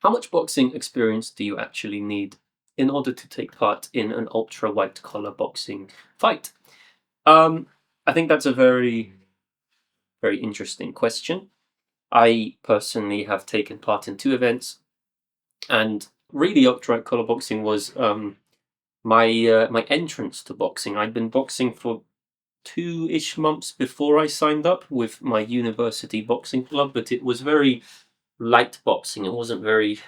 How much boxing experience do you actually need in order to take part in an ultra white collar boxing fight? Um, I think that's a very interesting question. I personally have taken part in two events, and really, ultra white collar boxing was my entrance to boxing. I'd been boxing for 2-ish months before I signed up with my university boxing club, but it was very light boxing. It wasn't very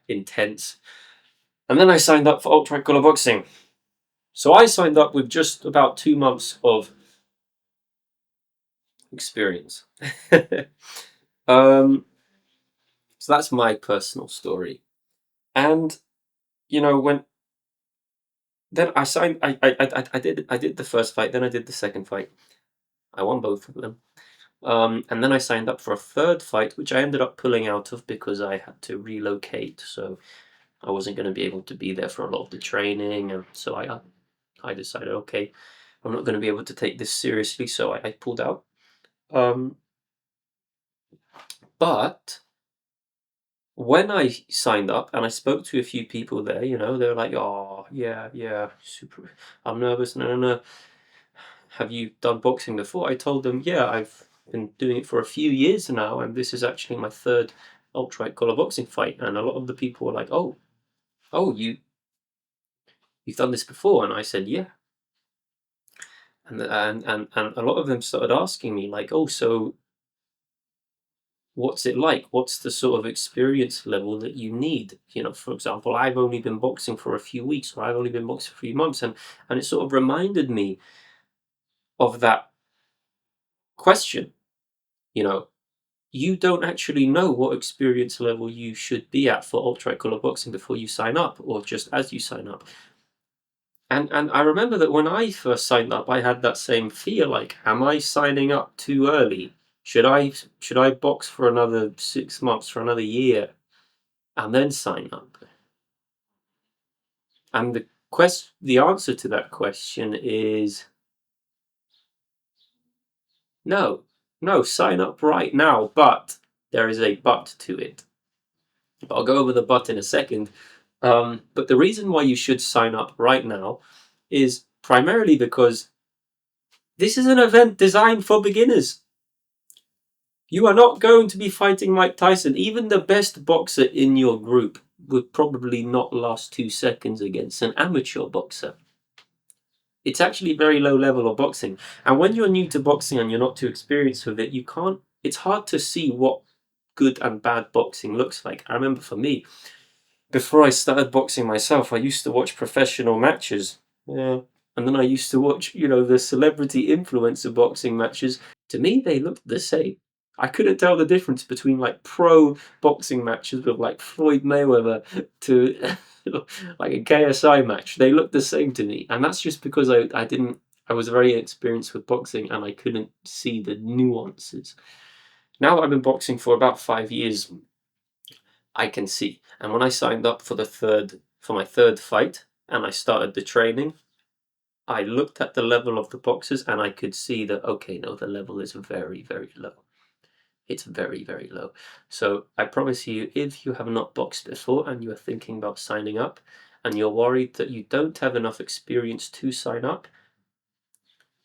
intense. And then I signed up for ultra collar boxing. So I signed up with just about 2 months of experience. um, so that's my personal story. And when then I signed, I did the first fight, then I did the second fight. I won both of them. And then I signed up for a third fight, which I ended up pulling out of because I had to relocate. So I wasn't going to be able to be there for a lot of the training, and so I decided, okay, I'm not going to be able to take this seriously, so I pulled out. Um, but when I signed up and I spoke to a few people there, they were like, "Oh, yeah, yeah, super. I'm nervous. No, no, no. Have you done boxing before?" I told them, "Yeah, I've been doing it for a few years now, and this is actually my third ultra collar boxing fight." And a lot of the people were like, "Oh, you've done this before?" And I said, "Yeah." And a lot of them started asking me like, "Oh, so what's it like? What's the sort of experience level that you need?" For example, I've only been boxing for a few weeks, or I've only been boxing for a few months, and it sort of reminded me of that question. You know, you don't actually know what experience level you should be at for ultra color boxing before you sign up, or just as you sign up. And I remember that when I first signed up, I had that same fear, like, am I signing up too early? Should I box for another 6 months, for another year, and then sign up? And the answer to that question is no. No, sign up right now, but there is a but to it. But I'll go over the but in a second. But the reason why you should sign up right now is primarily because this is an event designed for beginners. You are not going to be fighting Mike Tyson. Even the best boxer in your group would probably not last 2 seconds against an amateur boxer. It's actually very low level of boxing. And when you're new to boxing and you're not too experienced with it, it's hard to see what good and bad boxing looks like. I remember for me, before I started boxing myself, I used to watch professional matches. Yeah. And then I used to watch, the celebrity influencer boxing matches. To me, they looked the same. I couldn't tell the difference between like pro boxing matches with like Floyd Mayweather to like a KSI match. They looked the same to me, and that's just because I was very inexperienced with boxing and I couldn't see the nuances. Now I've been boxing for about 5 years. I can see, and when I signed up for my third fight and I started the training, I looked at the level of the boxers and I could see that, okay, no, the level is very, very low. It's very, very low. So I promise you, if you have not boxed before and you are thinking about signing up and you're worried that you don't have enough experience to sign up,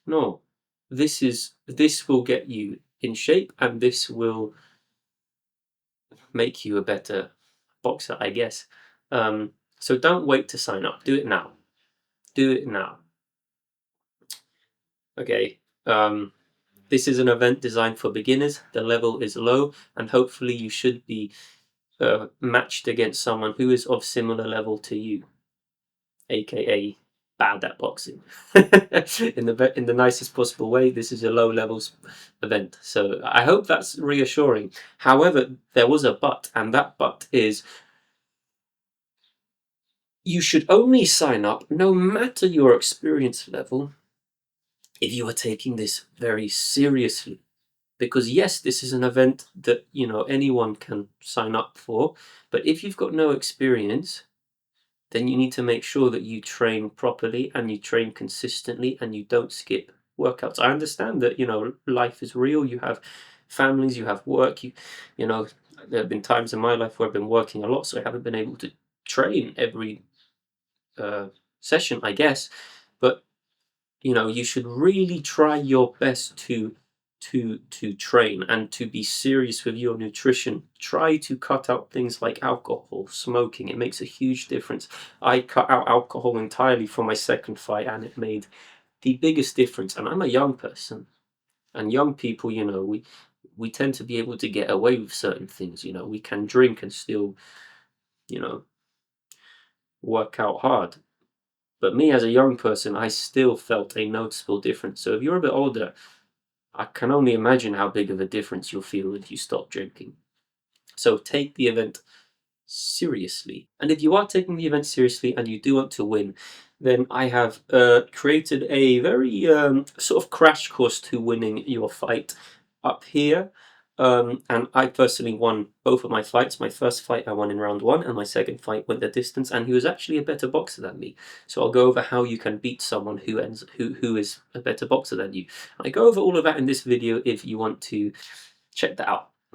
no, this will get you in shape, and this will make you a better boxer, I guess. So don't wait to sign up. Do it now. Do it now. Okay. This is an event designed for beginners. The level is low, and hopefully you should be matched against someone who is of similar level to you, aka bad at boxing. In the nicest possible way, this is a low levels event. So I hope that's reassuring. However, there was a but, and that but is you should only sign up, no matter your experience level, if you are taking this very seriously. Because yes, this is an event that anyone can sign up for, but if you've got no experience, then you need to make sure that you train properly and you train consistently and you don't skip workouts. I understand that life is real. You have families, you have work, you know There have been times in my life where I've been working a lot, so I haven't been able to train every session, I guess. But you should really try your best to train and to be serious with your nutrition. Try to cut out things like alcohol, smoking. It makes a huge difference. I cut out alcohol entirely for my second fight, and it made the biggest difference. And I'm a young person, and young people, we tend to be able to get away with certain things. We can drink and still, you know, work out hard. But me as a young person, I still felt a noticeable difference. So if you're a bit older, I can only imagine how big of a difference you'll feel if you stop drinking. So take the event seriously. And if you are taking the event seriously and you do want to win, then I have created a very sort of crash course to winning your fight up here. And I personally won both of my fights. My first fight I won in round 1, and my second fight went the distance, and he was actually a better boxer than me. So I'll go over how you can beat someone who is a better boxer than you. I go over all of that in this video if you want to check that out.